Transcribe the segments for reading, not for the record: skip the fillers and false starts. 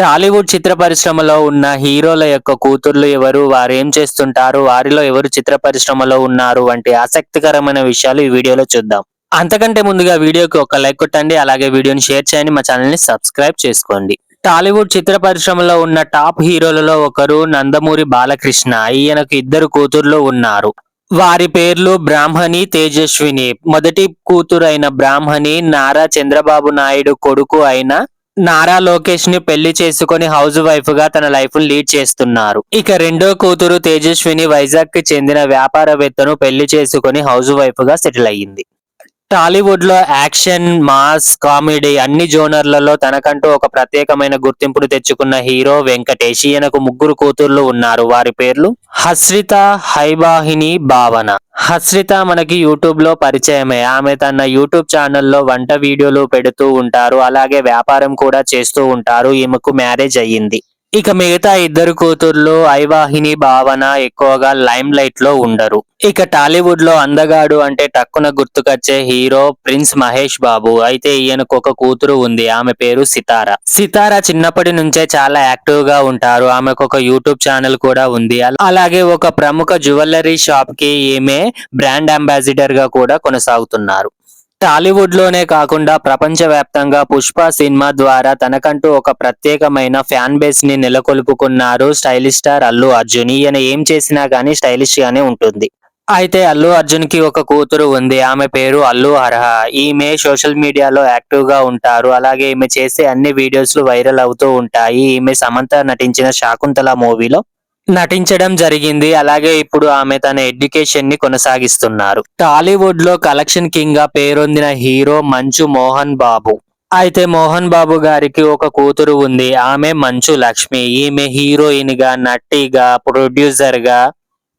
టాలీవుడ్ చిత్ర పరిశ్రమలో ఉన్న హీరోల యొక్క కూతుర్లు ఎవరు? వారేం చేస్తుంటారు? వారిలో ఎవరు చిత్ర పరిశ్రమలో ఉన్నారు? వంటి ఆసక్తికరమైన విషయాలు ఈ వీడియోలో చూద్దాం. అంతకంటే ముందుగా వీడియోకి ఒక లైక్ కొట్టండి. అలాగే వీడియోని షేర్ చేయండి. మా ఛానల్‌ని సబ్స్క్రైబ్ చేసుకోండి. టాలీవుడ్ చిత్ర పరిశ్రమలో ఉన్న టాప్ హీరోలలో ఒకరు నందమూరి బాలకృష్ణ. ఈయనకు ఇద్దరు కూతుర్లు ఉన్నారు. వారి పేర్లు బ్రాహ్మణి, తేజస్విని. మొదటి కూతురైన బ్రాహ్మణి నారా చంద్రబాబు నాయుడు కొడుకు అయిన నారా లోకేష్ ని పెళ్లి చేసుకొని హౌస్ వైఫ్ గా తన లైఫ్ లీడ్ చేస్తున్నారు. ఇక రెండో కూతురు తేజస్విని వైజాగ్ కి చెందిన వ్యాపారవేత్తను పెళ్లి చేసుకొని హౌస్ వైఫ్ గా సెటిల్ అయ్యింది. టాలీవుడ్ లో యాక్షన్, మాస్, కామెడీ అన్ని జోనర్లలో తనకంటూ ఒక ప్రత్యేకమైన గుర్తింపును తెచ్చుకున్న హీరో వెంకటేష్. ఈయనకు ముగ్గురు కూతుర్లు ఉన్నారు. వారి పేర్లు హస్రిత, హైబాహిని, భావన. హస్రిత మనకి యూట్యూబ్ లో పరిచయమే. ఆమె తన యూట్యూబ్ ఛానల్లో వంట వీడియోలు పెడుతూ ఉంటారు. అలాగే వ్యాపారం కూడా చేస్తూ ఉంటారు. ఈమెకు మ్యారేజ్ అయ్యింది. ఇక మిగతా ఇద్దరు కూతుర్లు ఐవాహిని, భావన ఎక్కువగా లైమ్ లైట్ లో ఉండరు. ఇక టాలీవుడ్ లో అందగాడు అంటే టక్కున గుర్తుకొచ్చే హీరో ప్రిన్స్ మహేష్ బాబు. అయితే ఈయనకు ఒక కూతురు ఉంది. ఆమె పేరు సితార. సితార చిన్నప్పటి నుంచే చాలా యాక్టివ్ గా ఉంటారు. ఆమెకు ఒక యూట్యూబ్ ఛానల్ కూడా ఉంది. అలాగే ఒక ప్రముఖ జ్యువెలరీ షాప్ కి ఈమె బ్రాండ్ అంబాసిడర్ గా కూడా కొనసాగుతున్నారు. టాలీవుడ్ లోనే కాకుండా ప్రపంచవ్యాప్తంగా పుష్ప సినిమా ద్వారా తనకంటూ ఒక ప్రత్యేకమైన ఫ్యాన్ బేస్ ని నెలకొల్పుకున్నారు స్టైలిష్ స్టార్ అల్లు అర్జున్. ఈయన ఏం చేసినా గానీ స్టైలిష్ గానే ఉంటుంది. అయితే అల్లు అర్జున్ కి ఒక కూతురు ఉంది. ఆమె పేరు అల్లు అర్హ. ఈమె సోషల్ మీడియాలో యాక్టివ్ గా ఉంటారు. అలాగే ఈమె చేసే అన్ని వీడియోస్ వైరల్ అవుతూ ఉంటాయి. ఈమె సమంత నటించిన శాకుంతల మూవీలో నటించడం జరిగింది. అలాగే ఇప్పుడు ఆమె తన ఎడ్యుకేషన్ ని కొనసాగిస్తున్నారు. టాలీవుడ్ లో కలెక్షన్ కింగ్ గా పేరొందిన హీరో మంచు మోహన్ బాబు. అయితే మోహన్ బాబు గారికి ఒక కూతురు ఉంది. ఆమె మంచు లక్ష్మి. ఈమె హీరోయిన్ గా, నటిగా, ప్రొడ్యూసర్ గా,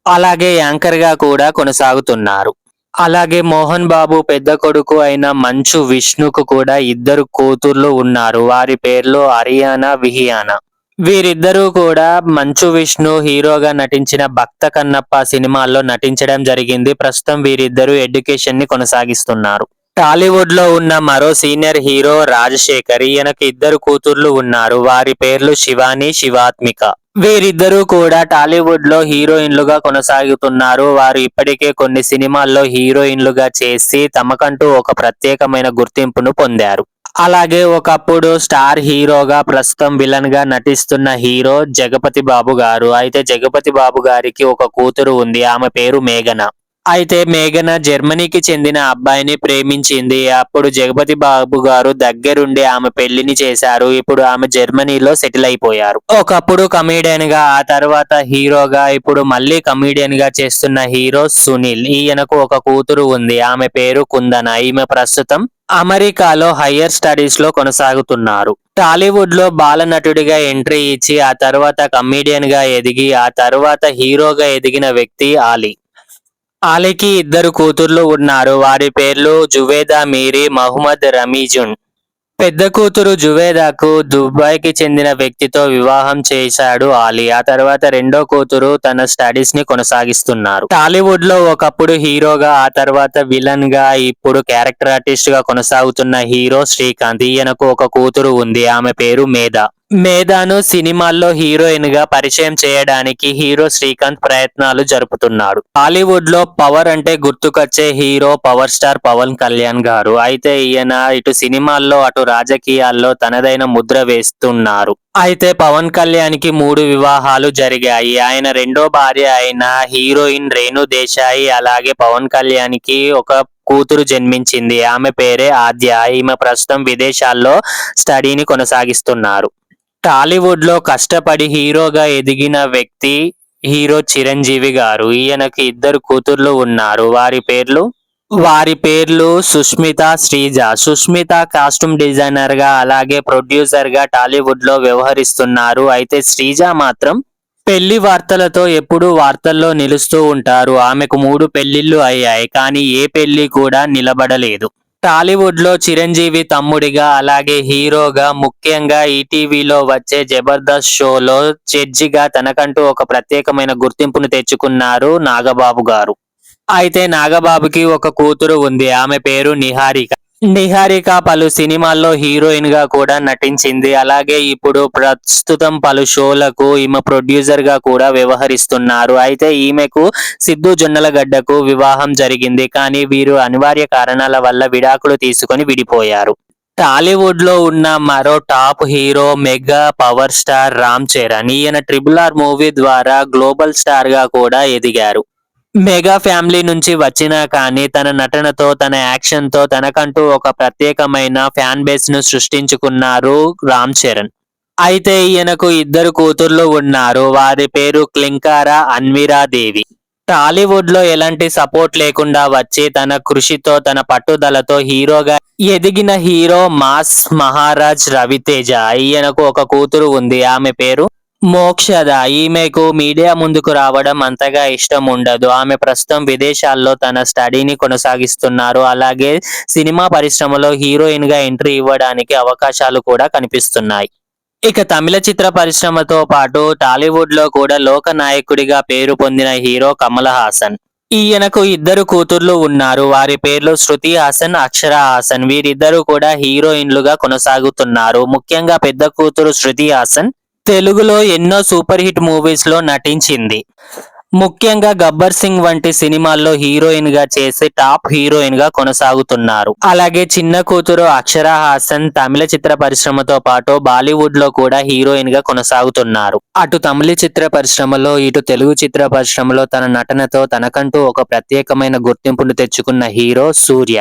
అలాగే యాంకర్ గా కూడా కొనసాగుతున్నారు. అలాగే మోహన్ బాబు పెద్ద కొడుకు అయిన మంచు విష్ణుకు కూడా ఇద్దరు కూతుర్లు ఉన్నారు. వారి పేర్లు అరియానా, విహియానా. వీరిద్దరూ కూడా మంచు విష్ణు హీరోగా నటించిన భక్త కన్నప్ప సినిమాల్లో నటించడం జరిగింది. ప్రస్తుతం వీరిద్దరూ ఎడ్యుకేషన్ ని కొనసాగిస్తున్నారు. టాలీవుడ్ లో ఉన్న మరో సీనియర్ హీరో రాజశేఖర్. ఈయనకు ఇద్దరు కూతుర్లు ఉన్నారు. వారి పేర్లు శివాని, శివాత్మిక. వీరిద్దరూ కూడా టాలీవుడ్ లో హీరోయిన్లుగా కొనసాగుతున్నారు. వారు ఇప్పటికే కొన్ని సినిమాల్లో హీరోయిన్లుగా చేసి తమకంటూ ఒక ప్రత్యేకమైన గుర్తింపును పొందారు. అలాగే ఒకప్పుడు స్టార్ హీరోగా, ప్రస్తుతం విలన్ గా నటిస్తున్న హీరో జగపతి బాబు గారు. అయితే జగపతి బాబు గారికి ఒక కూతురు ఉంది. ఆమె పేరు మేఘన. అయితే మేఘన జర్మనీకి చెందిన అబ్బాయిని ప్రేమించింది. అప్పుడు జగపతి బాబు గారు దగ్గరుండి ఆమె పెళ్లిని చేశారు. ఇప్పుడు ఆమె జర్మనీలో సెటిల్ అయిపోయారు. ఒకప్పుడు కమీడియన్ గా, ఆ తర్వాత హీరోగా, ఇప్పుడు మళ్ళీ కమీడియన్ గా చేస్తున్న హీరో సునీల్. ఈయనకు ఒక కూతురు ఉంది. ఆమె పేరు కుందన. ఈమె ప్రస్తుతం అమెరికాలో హయ్యర్ స్టడీస్ లో కొనసాగుతున్నారు. టాలీవుడ్ లో బాలనటుడిగా ఎంట్రీ ఇచ్చి ఆ తర్వాత కమీడియన్ గా ఎదిగి ఆ తర్వాత హీరోగా ఎదిగిన వ్యక్తి ఆలీ. ఆలీకి ఇద్దరు కూతుర్లు ఉన్నారు. వారి పేర్లు జువేదా మీరీ, మహమ్మద్ రమీజున్. పెద్ద కూతురు జువేదాకు దుబాయ్కి చెందిన వ్యక్తితో వివాహం చేశాడు ఆలీ. ఆ తర్వాత రెండో కూతురు తన స్టడీస్ ని కొనసాగిస్తున్నారు. టాలీవుడ్ లో ఒకప్పుడు హీరోగా, ఆ తర్వాత విలన్ గా, ఇప్పుడు క్యారెక్టర్ ఆర్టిస్ట్ గా కొనసాగుతున్న హీరో శ్రీకాంత్. ఈయనకు ఒక కూతురు ఉంది. ఆమె పేరు మేధ. మేధాను సినిమాల్లో హీరోయిన్ గా పరిచయం చేయడానికి హీరో శ్రీకాంత్ ప్రయత్నాలు జరుపుతున్నాడు. టాలీవుడ్ లో పవర్ అంటే గుర్తుకొచ్చే hero power star Pawan Kalyan గారు. అయితే ఈయన ఇటు సినిమాల్లో అటు రాజకీయాల్లో తనదైన ముద్ర వేస్తున్నారు. అయితే పవన్ కళ్యాణ్ కి 3 వివాహాలు జరిగాయి. ఆయన రెండో భార్య అయిన హీరోయిన్ రేణు దేశాయి. అలాగే పవన్ కళ్యాణ్ కి ఒక కూతురు జన్మించింది. ఆమె పేరే ఆద్య. ఈమె ప్రస్తుతం విదేశాల్లో స్టడీని కొనసాగిస్తున్నారు. టాలీవుడ్ లో కష్టపడి హీరోగా ఎదిగిన వ్యక్తి హీరో చిరంజీవి గారు. ఈయనకి ఇద్దరు కూతుర్లు ఉన్నారు. వారి పేర్లు సుష్మిత, శ్రీజ. సుష్మిత కాస్ట్యూమ్ డిజైనర్ గా, అలాగే ప్రొడ్యూసర్ గా టాలీవుడ్ లో వ్యవహరిస్తున్నారు. అయితే శ్రీజ మాత్రం పెళ్లి వార్తలతో ఎప్పుడూ వార్తల్లో నిలుస్తూ ఉంటారు. ఆమెకు 3 పెళ్లిళ్లు అయ్యాయి. కానీ ఏ పెళ్లి కూడా నిలబడలేదు. టాలీవుడ్ లో చిరంజీవి తమ్ముడిగా, అలాగే హీరోగా, ముఖ్యంగా ఈటీవీలో వచ్చే జబర్దస్త్ షోలో జడ్జిగా తనకంటూ ఒక ప్రత్యేకమైన గుర్తింపును తెచ్చుకున్నారు నాగబాబు గారు. అయితే నాగబాబుకి ఒక కూతురు ఉంది. ఆమె పేరు నిహారిక. నిహారిక పలు సినిమాల్లో హీరోయిన్ గా కూడా నటించింది. అలాగే ఇప్పుడు ప్రస్తుతం పలు షోలకు ఈమె ప్రొడ్యూసర్ గా కూడా వ్యవహరిస్తున్నారు. అయితే ఈమెకు సిద్ధు జొన్నలగడ్డకు వివాహం జరిగింది. కానీ వీరు అనివార్య కారణాల వల్ల విడాకులు తీసుకొని విడిపోయారు. టాలీవుడ్ లో ఉన్న మరో top hero mega power star Ram Charan. ఈయన RRR మూవీ ద్వారా గ్లోబల్ స్టార్ గా కూడా ఎదిగారు. మెగా ఫ్యామిలీ నుంచి వచ్చినా కానీ తన నటనతో, తన యాక్షన్ తో తనకంటూ ఒక ప్రత్యేకమైన ఫ్యాన్ బేస్ ను సృష్టించుకున్నారు రామ్ చరణ్. అయితే ఈయనకు ఇద్దరు కూతుర్లు ఉన్నారు. వారి పేరు క్లింకార, అన్విరా దేవి. టాలీవుడ్ లో ఎలాంటి సపోర్ట్ లేకుండా వచ్చి తన కృషితో, తన పట్టుదలతో హీరోగా ఎదిగిన హీరో మాస్ మహారాజ్ రవితేజ. ఈయనకు ఒక కూతురు ఉంది. ఆమె పేరు మోక్షద. ఈమెకు మీడియా ముందుకు రావడం అంతగా ఇష్టం ఉండదు. ఆమె ప్రస్తుతం విదేశాల్లో తన స్టడీని కొనసాగిస్తున్నారు. అలాగే సినిమా పరిశ్రమలో హీరోయిన్ గా ఎంట్రీ ఇవ్వడానికి అవకాశాలు కూడా కనిపిస్తున్నాయి. ఇక తమిళ చిత్ర పరిశ్రమతో పాటు టాలీవుడ్ లో కూడా లోక నాయకుడిగా పేరు పొందిన హీరో కమల్ హాసన్. ఈయనకు ఇద్దరు కూతుర్లు ఉన్నారు. వారి పేర్లు శృతి హాసన్, అక్షర హాసన్. వీరిద్దరూ కూడా హీరోయిన్లుగా కొనసాగుతున్నారు. ముఖ్యంగా పెద్ద కూతురు శృతి హాసన్ తెలుగులో ఎన్నో సూపర్ హిట్ మూవీస్ లో నటించింది. ముఖ్యంగా గబ్బర్ సింగ్ వంటి సినిమాల్లో హీరోయిన్ గా చేసి టాప్ హీరోయిన్ గా కొనసాగుతున్నారు. అలాగే చిన్న కూతురు అక్షర హాసన్ తమిళ చిత్ర పరిశ్రమతో పాటు బాలీవుడ్ లో కూడా హీరోయిన్ గా కొనసాగుతున్నారు. అటు తమిళ చిత్ర పరిశ్రమలో, ఇటు తెలుగు చిత్ర పరిశ్రమలో తన నటనతో తనకంటూ ఒక ప్రత్యేకమైన గుర్తింపును తెచ్చుకున్న హీరో సూర్య.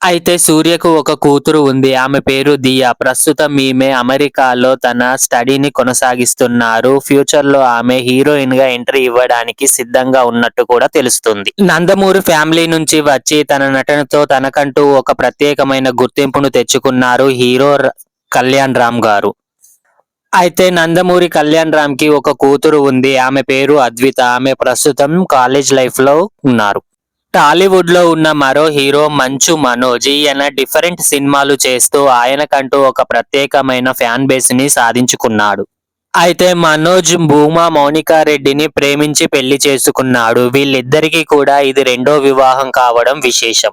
అయితే సూర్యకు ఒక కూతురు ఉంది. ఆమె పేరు దియా. ప్రస్తుతం ఈమె అమెరికాలో తన స్టడీని కొనసాగిస్తున్నారు. ఫ్యూచర్ లో ఆమె హీరోయిన్ గా ఎంట్రీ ఇవ్వడానికి సిద్ధంగా ఉన్నట్టు కూడా తెలుస్తుంది. నందమూరి ఫ్యామిలీ నుంచి వచ్చి తన నటనతో తనకంటూ ఒక ప్రత్యేకమైన గుర్తింపును తెచ్చుకున్నారు హీరో కళ్యాణ్ రామ్ గారు. అయితే నందమూరి కళ్యాణ్ రామ్ కి ఒక కూతురు ఉంది. ఆమె పేరు అద్విత. ఆమె ప్రస్తుతం కాలేజ్ లైఫ్ లో ఉన్నారు. టాలీవుడ్ లో ఉన్న మరో హీరో మంచు మనోజ్. ఈయన డిఫరెంట్ సినిమాలు చేస్తూ ఆయనకంటూ ఒక ప్రత్యేకమైన ఫ్యాన్ బేస్ ని సాధించుకున్నాడు. అయితే మనోజ్ భూమా మౌనికా రెడ్డిని ప్రేమించి పెళ్లి చేసుకున్నాడు. వీళ్ళిద్దరికీ కూడా ఇది రెండో వివాహం కావడం విశేషం.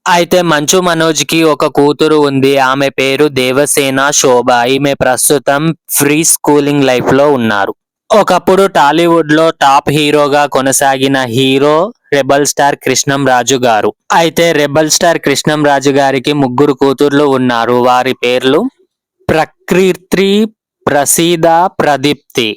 అయితే మంచు మనోజ్ కి ఒక కూతురు ఉంది. ఆమె పేరు దేవసేన శోభ. ఈమె ప్రస్తుతం ఫ్రీ స్కూలింగ్ లైఫ్ లో ఉన్నారు. ఒకప్పుడు టాలీవుడ్ లో టాప్ హీరోగా కొనసాగిన hero rebel star Krishnam Raju గారు. అయితే రెబల్ స్టార్ కృష్ణం రాజు గారికి ముగ్గురు కూతుర్లు ఉన్నారు. వారి పేర్లు ప్రకృతి, ప్రసీద, ప్రదీప్తి.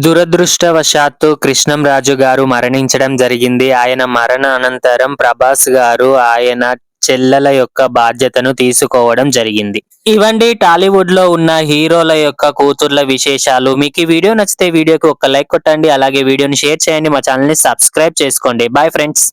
దురదృష్టవశాత్తు కృష్ణం రాజు గారు మరణించడం జరిగింది. ఆయన మరణ అనంతరం ప్రభాస్ గారు ఆయన చెల్లెల యొక్క బాధ్యతను తీసుకోవడం జరిగింది. ఇవండి టాలీవుడ్ లో ఉన్న హీరోల యొక్క కూతుర్ల విశేషాలు. మీకు ఈ వీడియో నచ్చితే వీడియోకి ఒక లైక్ కొట్టండి. అలాగే వీడియోని షేర్ చేయండి. మా ఛానల్ ని సబ్స్క్రైబ్ చేసుకోండి. Bye friends.